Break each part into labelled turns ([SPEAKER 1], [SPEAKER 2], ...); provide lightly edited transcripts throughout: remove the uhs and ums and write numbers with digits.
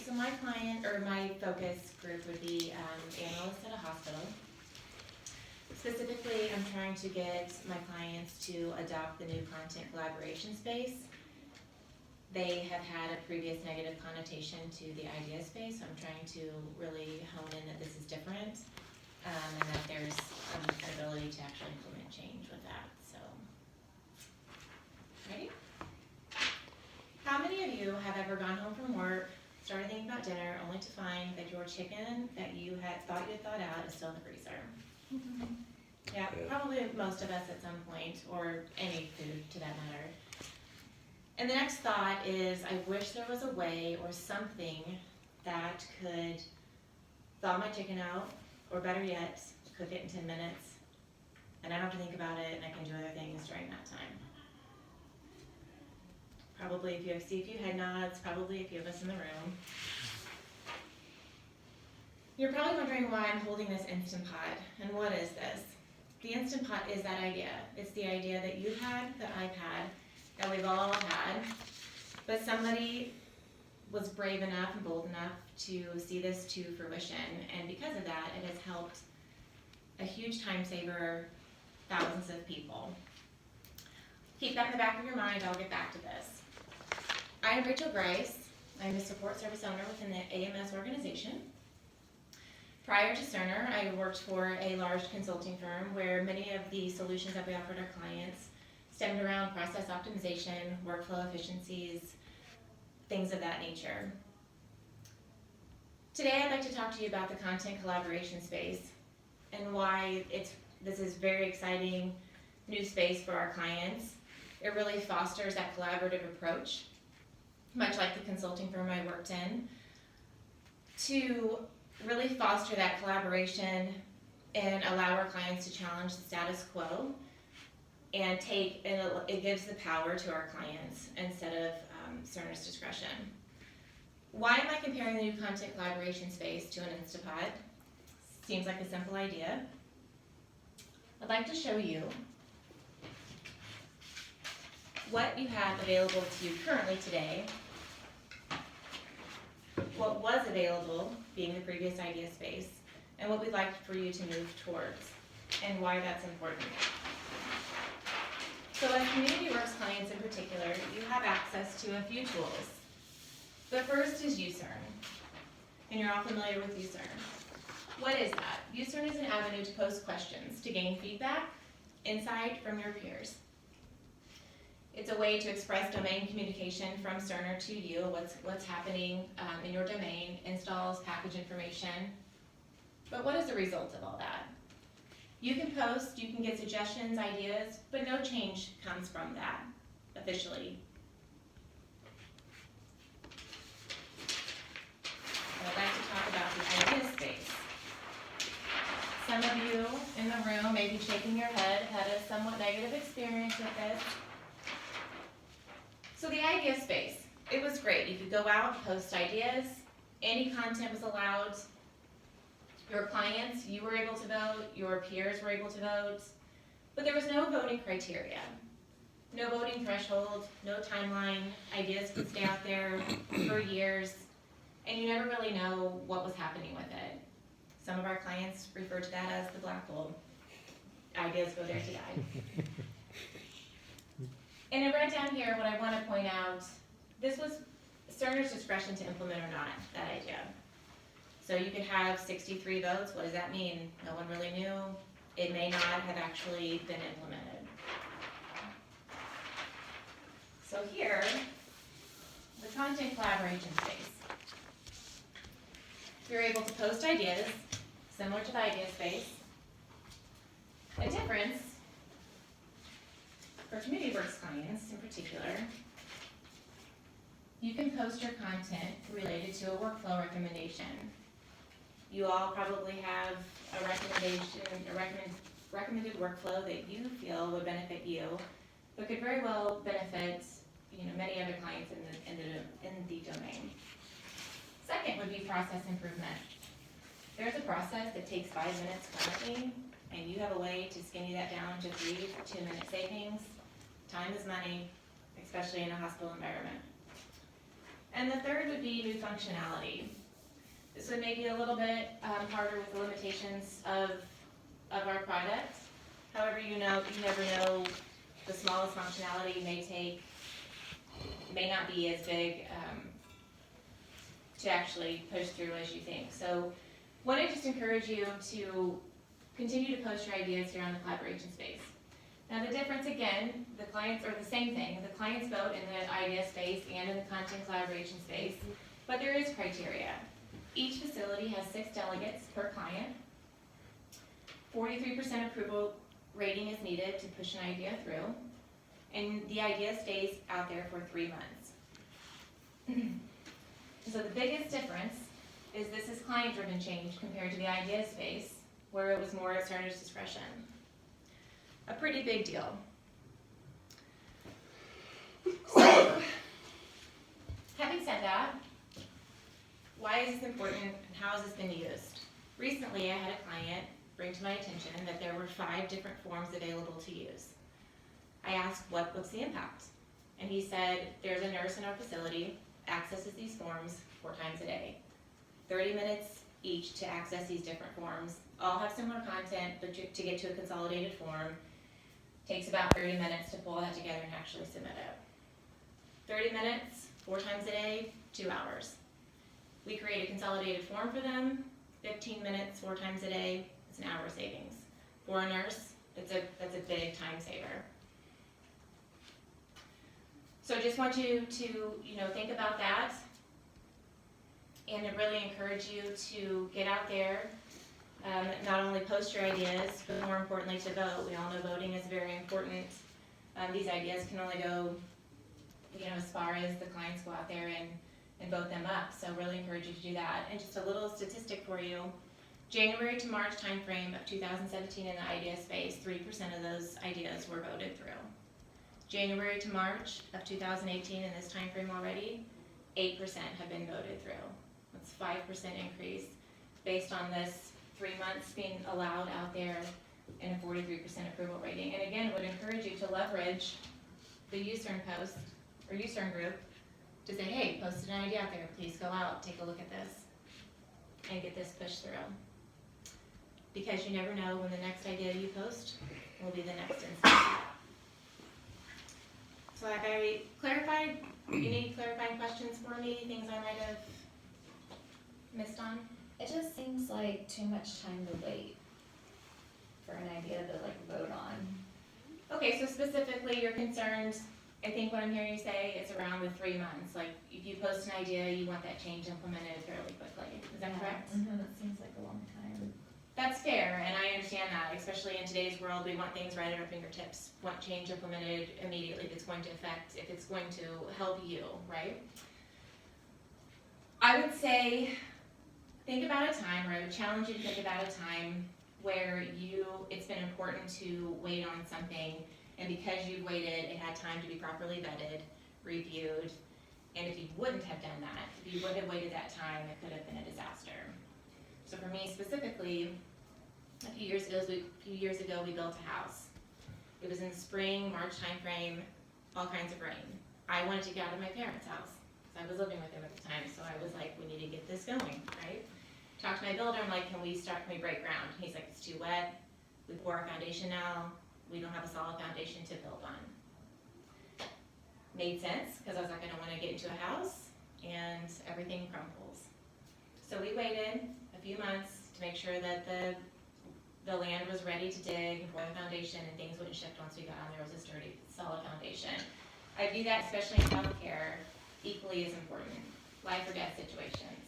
[SPEAKER 1] So my client, or my focus group would be analysts at a hospital. Specifically, I'm trying to get my clients to adopt the new content collaboration space. They have had a previous negative connotation to the idea space, so I'm trying to really hone in that this is different, and that there's an ability to actually implement change with that, so. Ready? How many of you have ever gone home from work, started thinking about dinner, only to find that your chicken that you had thought out is still in the freezer? Yeah, probably most of us at some point, or any food to that matter. And the next thought is, I wish there was a way or something that could thaw my chicken out, or better yet, cook it in 10 minutes, and I don't have to think about it, and I can do other things during that time. Probably, if you see a few head nods, probably a few of us in the room. You're probably wondering why I'm holding this Instant Pot, and what is this? The Instant Pot is that idea. It's the idea that you had, that I've had, that we've all had, but somebody was brave enough and bold enough to see this to fruition, and because of that, it has helped a huge time saver, thousands of people. Keep that in the back of your mind, I'll get back to this. I am Rachel Grice. I'm a support service owner within the AMS organization. Prior to Cerner, I worked for a large consulting firm where many of the solutions that we offered our clients stemmed around process optimization, workflow efficiencies, things of that nature. Today I'd like to talk to you about the content collaboration space and why this is very exciting new space for our clients. It really fosters that collaborative approach, much like the consulting firm I worked in, to really foster that collaboration and allow our clients to challenge the status quo and it gives the power to our clients instead of Cerner's discretion. Why am I comparing the new content collaboration space to an Instapot? Seems like a simple idea. I'd like to show you what you have available to you currently today, what was available, being the previous idea space, and what we'd like for you to move towards, and why that's important. So as CommunityWorks clients in particular, you have access to a few tools. The first is UCERN, and you're all familiar with UCERN. What is that? UCERN is an avenue to post questions to gain feedback, insight from your peers. It's a way to express domain communication from Cerner to you, what's happening in your domain, installs, package information. But what is the result of all that? You can post, you can get suggestions, ideas, but no change comes from that, officially. I'd like to talk about the idea space. Some of you in the room may be shaking your head, had a somewhat negative experience with this. So the idea space, it was great. You could go out, post ideas, any content was allowed. Your clients, you were able to vote, your peers were able to vote, but there was no voting criteria, no voting threshold, no timeline. Ideas could stay out there for years, and you never really know what was happening with it. Some of our clients refer to that as the black hole. Ideas go there to die. And right down here, what I want to point out, this was Cerner's discretion to implement or not, that idea. So you could have 63 votes. What does that mean? No one really knew. It may not have actually been implemented. So here, the content collaboration space. You're able to post ideas, similar to the idea space. A difference for CommunityWorks clients in particular, you can post your content related to a workflow recommendation. You all probably have a recommended workflow that you feel would benefit you, but could very well benefit many other clients in the domain. Second would be process improvement. There's a process that takes 5 minutes currently, and you have a way to skinny that down to 3 to 2 minute savings. Time is money, especially in a hospital environment. And the third would be new functionality. This would make it a little bit harder with the limitations of our product. However, you never know, the smallest functionality may not be as big to actually push through as you think. So want to just encourage you to continue to post your ideas here on the collaboration space. Now the difference again, the clients are the same thing. The clients vote in the idea space and in the content collaboration space, but there is criteria. Each facility has 6 delegates per client. 43% approval rating is needed to push an idea through, and the idea stays out there for 3 months. So the biggest difference is this is client-driven change compared to the idea space, where it was more at Cerner's discretion. A pretty big deal. So, having said that, why is this important and how has this been used? Recently, I had a client bring to my attention that there were 5 different forms available to use. I asked, what's the impact? And he said, there's a nurse in our facility, accesses these forms 4 times a day. 30 minutes each to access these different forms. All have similar content, but to get to a consolidated form, takes about 30 minutes to pull that together and actually submit it. 30 minutes, 4 times a day, 2 hours. We create a consolidated form for them, 15 minutes, 4 times a day, it's an hour savings. For a nurse, that's a big time saver. So just want you to think about that, and I really encourage you to get out there, not only post your ideas, but more importantly to vote. We all know voting is very important. These ideas can only go as far as the clients go out there and vote them up. So really encourage you to do that. And just a little statistic for you. January to March timeframe of 2017 in the idea space, 3% of those ideas were voted through. January to March of 2018 in this timeframe already, 8% have been voted through. That's 5% increase based on this 3 months being allowed out there and a 43% approval rating. And again, would encourage you to leverage the USERN post or USERN group to say, hey, posted an idea out there, please go out, take a look at this, and get this pushed through. Because you never know when the next idea you post will be the next instance. So have I clarified? Any clarifying questions for me? Things I might have missed on?
[SPEAKER 2] It just seems like too much time to wait for an idea to vote on.
[SPEAKER 1] Okay, so specifically you're concerned, I think what I'm hearing you say is around the 3 months. Like if you post an idea, you want that change implemented fairly quickly. Is that correct?
[SPEAKER 2] Mm-hmm. That seems like a long time.
[SPEAKER 1] That's fair, and I understand that, especially in today's world, we want things right at our fingertips. Want change implemented immediately if it's going to help you, right? I would say, think about a time, or I would challenge you to think about a time where it's been important to wait on something, and because you've waited, it had time to be properly vetted, reviewed, and if you wouldn't have done that, if you would have waited that time, it could have been a disaster. So for me specifically, a few years ago, we built a house. It was in the spring, March timeframe, all kinds of rain. I wanted to get out of my parents' house, because I was living with them at the time, so I was like, we need to get this going, right? Talked to my builder, I'm like, can we break ground? He's like, it's too wet, we pour our foundation now, we don't have a solid foundation to build on. Made sense, because I was like, I don't want to get into a house, and everything crumbles. So we waited a few months to make sure that the land was ready to dig and pour the foundation, and things wouldn't shift once we got on there. It was a sturdy, solid foundation. I view that, especially in healthcare, equally as important. Life or death situations.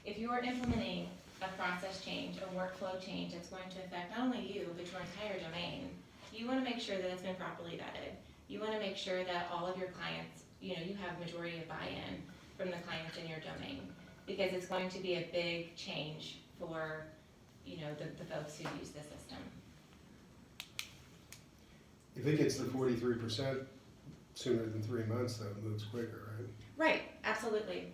[SPEAKER 1] If you are implementing a process change, a workflow change that's going to affect not only you, but your entire domain, you want to make sure that it's been properly vetted. You want to make sure that all of your clients, you have majority of buy-in from the clients in your domain, because it's going to be a big change for the folks who use the system.
[SPEAKER 3] If it gets to 43% sooner than 3 months, though, it moves quicker, right?
[SPEAKER 1] Right, absolutely.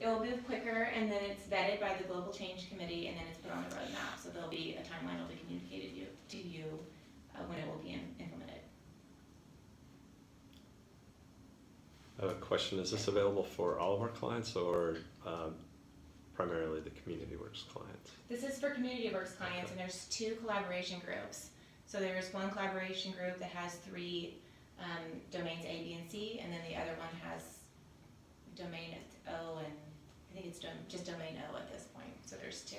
[SPEAKER 1] It will move quicker, and then it's vetted by the Global Change Committee, and then it's put on the roadmap. So there'll be a timeline that will be communicated to you when it will be implemented.
[SPEAKER 4] A question, is this available for all of our clients or primarily the Community Works clients?
[SPEAKER 1] This is for Community Works clients, and there's 2 collaboration groups. So there's one collaboration group that has 3 domains A, B, and C, and then the other one has domain O, and I think it's just domain O at this point. So there's 2.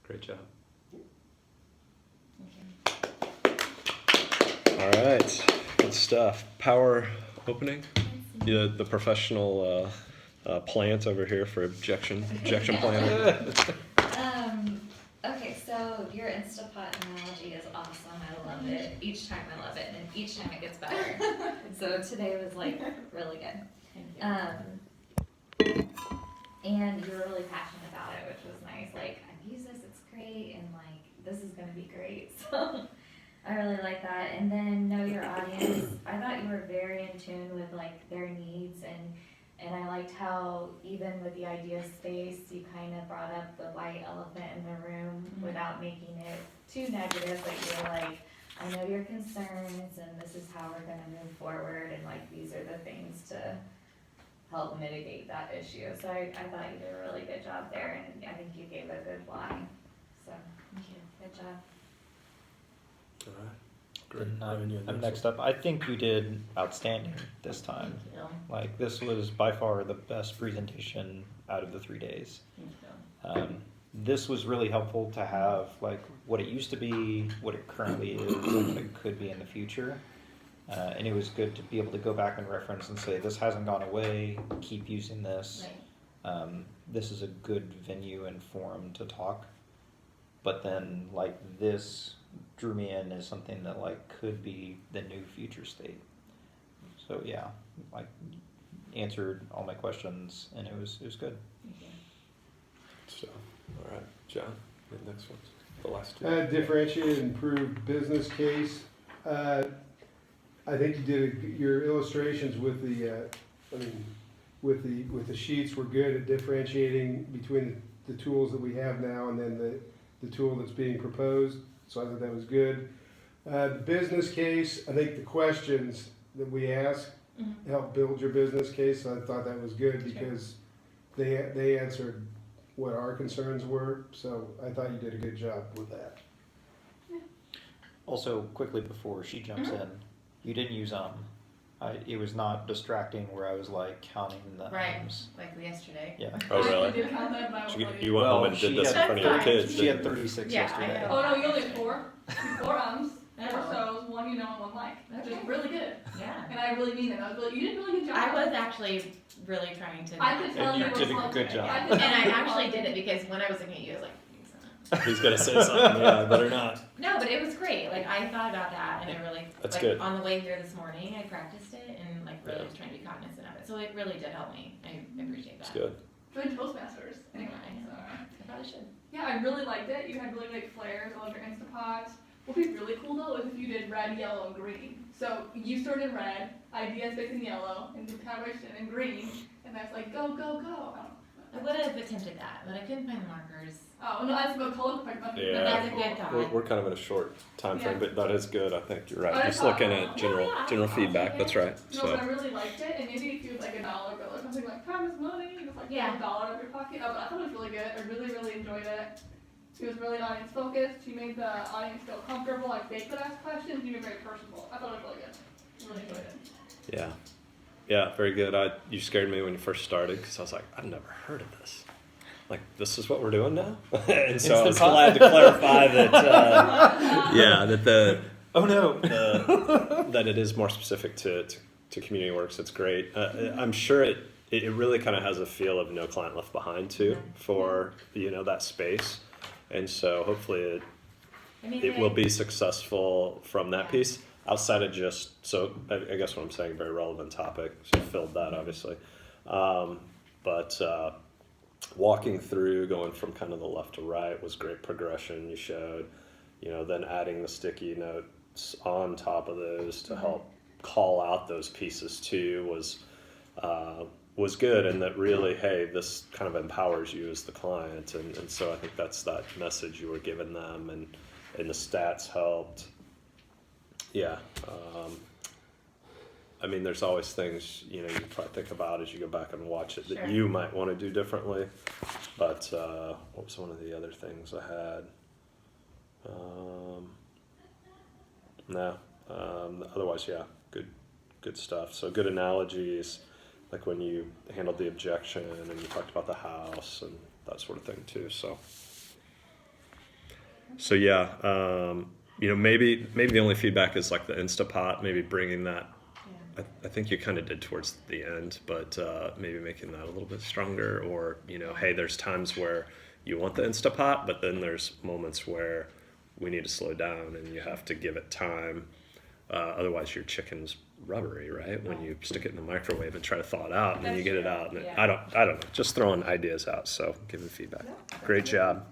[SPEAKER 4] Great job.
[SPEAKER 1] Okay.
[SPEAKER 4] All right, good stuff. Power opening. Yeah, the professional plant over here for objection planning.
[SPEAKER 2] Okay, so your Instapot analogy is awesome. I love it. Each time I love it, and each time it gets better. So today was like really good. And you were really passionate about it, which was nice. Like, I've used this, it's great, and like, this is gonna be great. So I really like that. And then know your audience. I thought you were very in tune with like their needs, and I liked how even with the idea space, you kind of brought up the white elephant in the room without making it too negative, but you're like, I know your concerns and this is how we're gonna move forward, and like, these are the things to help mitigate that issue. So I thought you did a really good job there, and I think you gave a good line. So,
[SPEAKER 1] Thank you.
[SPEAKER 2] good job.
[SPEAKER 4] All right. Great.
[SPEAKER 5] And
[SPEAKER 4] Ryan, you
[SPEAKER 5] I'm next up. I think you did outstanding this time.
[SPEAKER 1] Thank you.
[SPEAKER 5] Like, this was by far the best presentation out of the 3 days.
[SPEAKER 1] Thank you.
[SPEAKER 5] This was really helpful to have, like, what it used to be, what it currently is, and what it could be in the future. And it was good to be able to go back and reference and say, this hasn't gone away, keep using this.
[SPEAKER 1] Right.
[SPEAKER 5] This is a good venue and forum to talk. But then, like, this drew me in as something that, like, could be the new future state. So, yeah, like, answered all my questions, and it was good.
[SPEAKER 1] Thank you.
[SPEAKER 4] So, all right, John, the next one, the last 2.
[SPEAKER 3] Differentiated improved business case. I think you did your illustrations with the sheets were good at differentiating between the tools that we have now and then the tool that's being proposed. So I thought that was good. The business case, I think the questions that we asked helped build your business case. So I thought that was good because they answered what our concerns were. So I thought you did a good job with that.
[SPEAKER 5] Also, quickly before she jumps in, you didn't use it was not distracting where I was like counting the
[SPEAKER 1] Right.
[SPEAKER 5] ums.
[SPEAKER 1] Like yesterday.
[SPEAKER 5] Yeah.
[SPEAKER 4] Oh, really?
[SPEAKER 6] I did count that, but I
[SPEAKER 4] You,
[SPEAKER 6] won't
[SPEAKER 4] you went home and
[SPEAKER 5] Well,
[SPEAKER 4] did this in
[SPEAKER 5] she
[SPEAKER 4] front of your
[SPEAKER 1] had-
[SPEAKER 4] kids,
[SPEAKER 5] She had
[SPEAKER 4] didn't you?
[SPEAKER 5] 36
[SPEAKER 1] Yeah, I
[SPEAKER 5] yesterday.
[SPEAKER 1] know.
[SPEAKER 6] Oh no, you only had 4. 4 ums, 4
[SPEAKER 1] Oh.
[SPEAKER 6] so's, 1 you know, and 1 like, which is
[SPEAKER 1] Okay.
[SPEAKER 6] really good.
[SPEAKER 1] Yeah.
[SPEAKER 6] And I really mean it. I was really, you did a really good job.
[SPEAKER 1] I was actually really trying to.
[SPEAKER 6] I could tell
[SPEAKER 5] You
[SPEAKER 6] you were
[SPEAKER 5] did a
[SPEAKER 6] slow.
[SPEAKER 5] good job.
[SPEAKER 6] I
[SPEAKER 1] And
[SPEAKER 6] could tell
[SPEAKER 1] I
[SPEAKER 6] you were
[SPEAKER 1] actually
[SPEAKER 6] slow.
[SPEAKER 1] did it because when I was looking at you, I was like,
[SPEAKER 4] He's gonna say something, yeah, I better not.
[SPEAKER 1] no, but it was great. Like, I thought about that, and I really,
[SPEAKER 4] That's
[SPEAKER 1] like,
[SPEAKER 4] good.
[SPEAKER 1] on the way here this morning, I practiced it and like really
[SPEAKER 4] Yeah.
[SPEAKER 1] was trying to be cognizant of it. So it really did help me. I appreciate that.
[SPEAKER 4] It's good.
[SPEAKER 6] Good Toastmasters. Anyway,
[SPEAKER 1] I know.
[SPEAKER 6] so.
[SPEAKER 1] I probably should.
[SPEAKER 6] Yeah, I really liked it. You had really great flares. I love your Instapots. What would be really cool though is if you did red, yellow, and green. So you started red, ideas based in yellow, and did collaboration in green, and that's like go, go, go.
[SPEAKER 1] I would have attempted that, but I couldn't find the markers.
[SPEAKER 6] Oh no, that's about color perspective.
[SPEAKER 4] Yeah.
[SPEAKER 1] That's a good thought.
[SPEAKER 4] We're kind of in a short time frame,
[SPEAKER 6] Yeah.
[SPEAKER 4] but that is good. I think you're right.
[SPEAKER 6] I
[SPEAKER 4] Just
[SPEAKER 6] thought-
[SPEAKER 4] looking at general
[SPEAKER 1] yeah,
[SPEAKER 4] general
[SPEAKER 1] I'll
[SPEAKER 4] feedback.
[SPEAKER 1] take
[SPEAKER 4] That's
[SPEAKER 1] it.
[SPEAKER 4] right.
[SPEAKER 6] No, but I
[SPEAKER 4] So
[SPEAKER 6] really liked it, and maybe if you was like $1 bill or something like time is money, just like
[SPEAKER 1] Yeah.
[SPEAKER 6] $1 out of your pocket. Oh, but I thought it was really good. I really, really enjoyed it. It was really audience focused. You made the audience feel comfortable, like they could ask questions. You were very personable. I thought it was really good. Really enjoyed it.
[SPEAKER 4] yeah, very good. You scared me when you first started because I was like, I've never heard of this. Like, this is what we're doing now. And so I was
[SPEAKER 5] Instant pot?
[SPEAKER 4] glad to clarify that. Yeah, that the
[SPEAKER 5] Oh no.
[SPEAKER 4] that it is more specific to Community Works. It's great. I'm sure it really kind of has a feel of No Client Left Behind too for that space, and so hopefully it will be successful from that piece. Outside of just I guess what I'm saying, very relevant topic. So you filled that obviously, but walking through, going from kind of the left to right was great progression. You showed, then adding the sticky notes on top of those to help call out those pieces too was good, and that really, hey, this kind of empowers you as the client, and so I think that's that message you were giving them, and the stats helped. Yeah, I mean, there's always things, you know, you probably think about as you go back and watch it that
[SPEAKER 1] Sure.
[SPEAKER 4] you might want to do differently. But what was one of the other things I had? No. Otherwise, yeah, good stuff. So good analogies, like when you handled the objection and you talked about the house and that sort of thing too. So yeah, you know, maybe the only feedback is like the Instapot, maybe bringing that.
[SPEAKER 1] Yeah.
[SPEAKER 4] I think you kind of did towards the end, but maybe making that a little bit stronger, or, you know, hey, there's times where you want the Instapot, but then there's moments where we need to slow down and you have to give it time. Otherwise your chicken's rubbery, right? When you stick it in the microwave and try to thaw it out and then you
[SPEAKER 1] That's
[SPEAKER 4] get it
[SPEAKER 1] true.
[SPEAKER 4] out. And
[SPEAKER 1] Yeah.
[SPEAKER 4] I don't know, just throwing ideas out. So giving feedback. Great job.